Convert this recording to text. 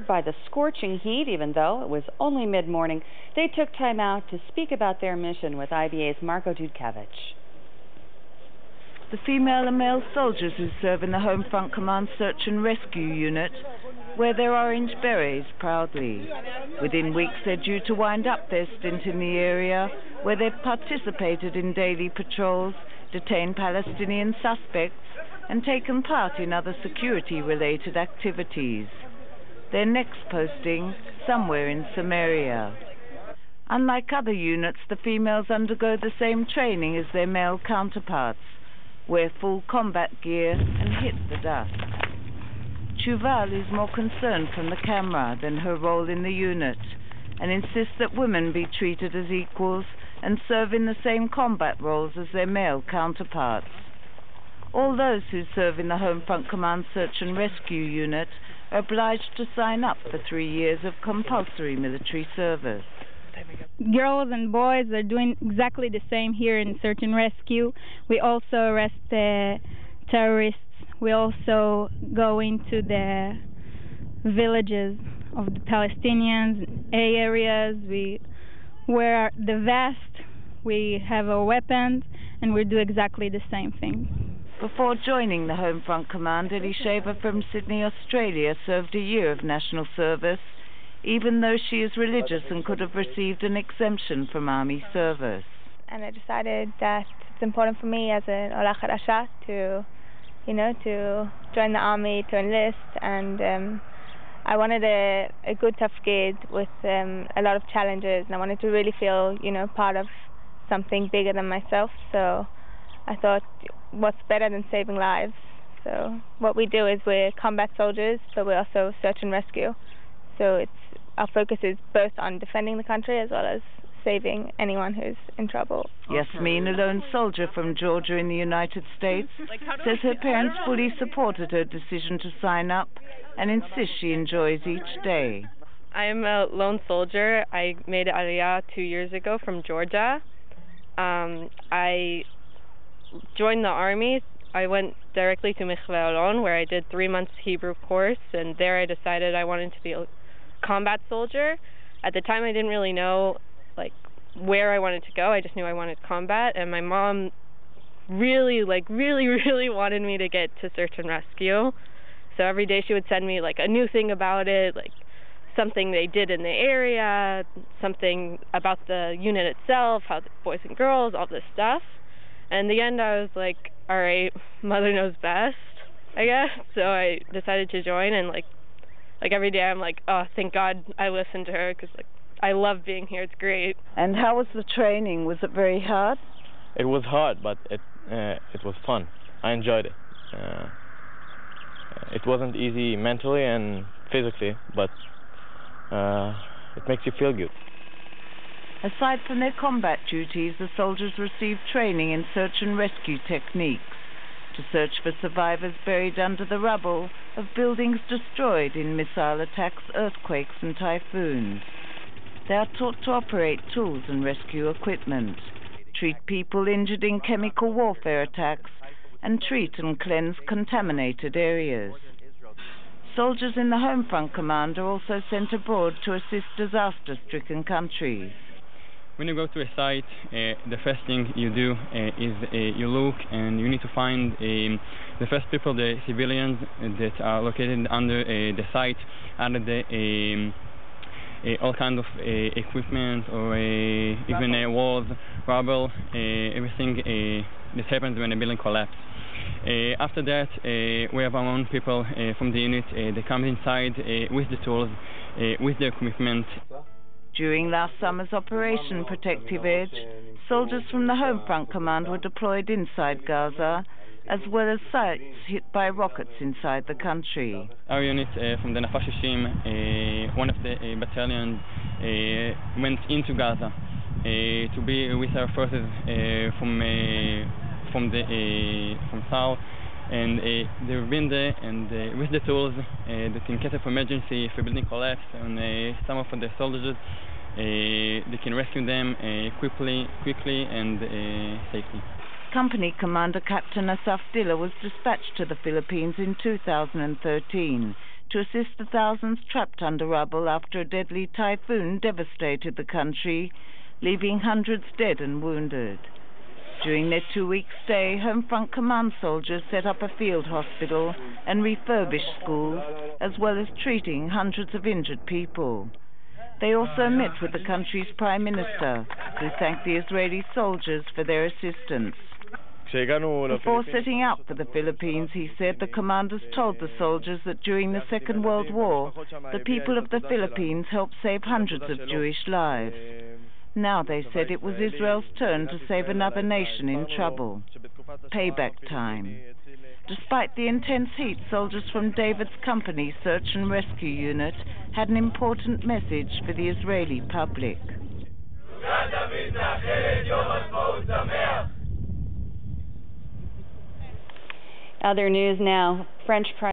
By the scorching heat, even though it was only mid-morning, they took time out to speak about their mission with IBA's Marko Dudkevich. The female and male soldiers who serve in the Home Front Command Search and Rescue Unit wear their orange berets proudly. Within weeks they're due to wind up their stint in the area, where they've participated in daily patrols, detained Palestinian suspects, and taken part in other security-related activities. Their next posting, somewhere in Samaria. Unlike other units, the females undergo the same training as their male counterparts, wear full combat gear and hit the dust. Chuval is more concerned from the camera than her role in the unit, and insists that women be treated as equals and serve in the same combat roles as their male counterparts. All those who serve in the Home Front Command Search and Rescue Unit are obliged to sign up for 3 years of compulsory military service. Girls and boys are doing exactly the same here in search and rescue. We also arrest terrorists. We also go into the villages of the Palestinians, areas. We wear the vest, we have our weapons, and we do exactly the same thing. Before joining the Home Front Command, Elisheva from Sydney, Australia, served a year of national service, even though she is religious and could have received an exemption from army service. And I decided that it's important for me as an Ola Chadasha to join the army, to enlist, and I wanted a good tafkid with a lot of challenges, and I wanted to really feel, part of something bigger than myself. So I thought, what's better than saving lives? So what we do is we're combat soldiers, but we're also search and rescue. So our focus is both on defending the country as well as saving anyone who's in trouble. Yasmin, a lone soldier from Georgia in the United States, says her parents fully supported her decision to sign up and insists she enjoys each day. I'm a lone soldier. I made Aliyah 2 years ago from Georgia. I joined the army. I went directly to Mikveh Alon, where I did 3 months Hebrew course, and there I decided I wanted to be a combat soldier. At the time I didn't really know where I wanted to go. I just knew I wanted combat, and my mom really wanted me to get to search and rescue. So every day she would send me a new thing about it, something they did in the area, something about the unit itself, how the boys and girls, all this stuff. And in the end I was like, all right, mother knows best, I guess. So I decided to join, and every day I'm like, oh, thank God I listened to her, because I love being here. It's great. And how was the training? Was it very hard? It was hard, but it was fun. I enjoyed it. It wasn't easy mentally and physically, but it makes you feel good. Aside from their combat duties, the soldiers received training in search and rescue techniques to search for survivors buried under the rubble of buildings destroyed in missile attacks, earthquakes and typhoons. They are taught to operate tools and rescue equipment, treat people injured in chemical warfare attacks, and treat and cleanse contaminated areas. Soldiers in the Home Front Command are also sent abroad to assist disaster-stricken countries. When you go to a site, the first thing you do is you look, and you need to find the first people, the civilians that are located under the site, under the all kind of equipment, or even walls, rubble, everything that happens when a building collapses. After that, we have our own people from the unit. They come inside with the tools, with the equipment. During last summer's Operation Protective Edge, soldiers from the Home Front Command were deployed inside Gaza, as well as sites hit by rockets inside the country. Our unit from the Nafal Shishim, one of the battalions, went into Gaza to be with our forces from south, and they've been there, and with the tools that in case of emergency, if a building collapses, and some of the soldiers, they can rescue them quickly and safely. Company Commander Captain Asaf Dilla was dispatched to the Philippines in 2013 to assist the thousands trapped under rubble after a deadly typhoon devastated the country, leaving hundreds dead and wounded. During their 2-week stay, Home Front Command soldiers set up a field hospital and refurbished schools, as well as treating hundreds of injured people. They also met with the country's Prime Minister, who thanked the Israeli soldiers for their assistance. Before setting out for the Philippines, he said the commanders told the soldiers that during the Second World War, the people of the Philippines helped save hundreds of Jewish lives. Now, they said, it was Israel's turn to save another nation in trouble. Payback time. Despite the intense heat, soldiers from David's company Search and Rescue Unit had an important message for the Israeli public. Other news now. French Prime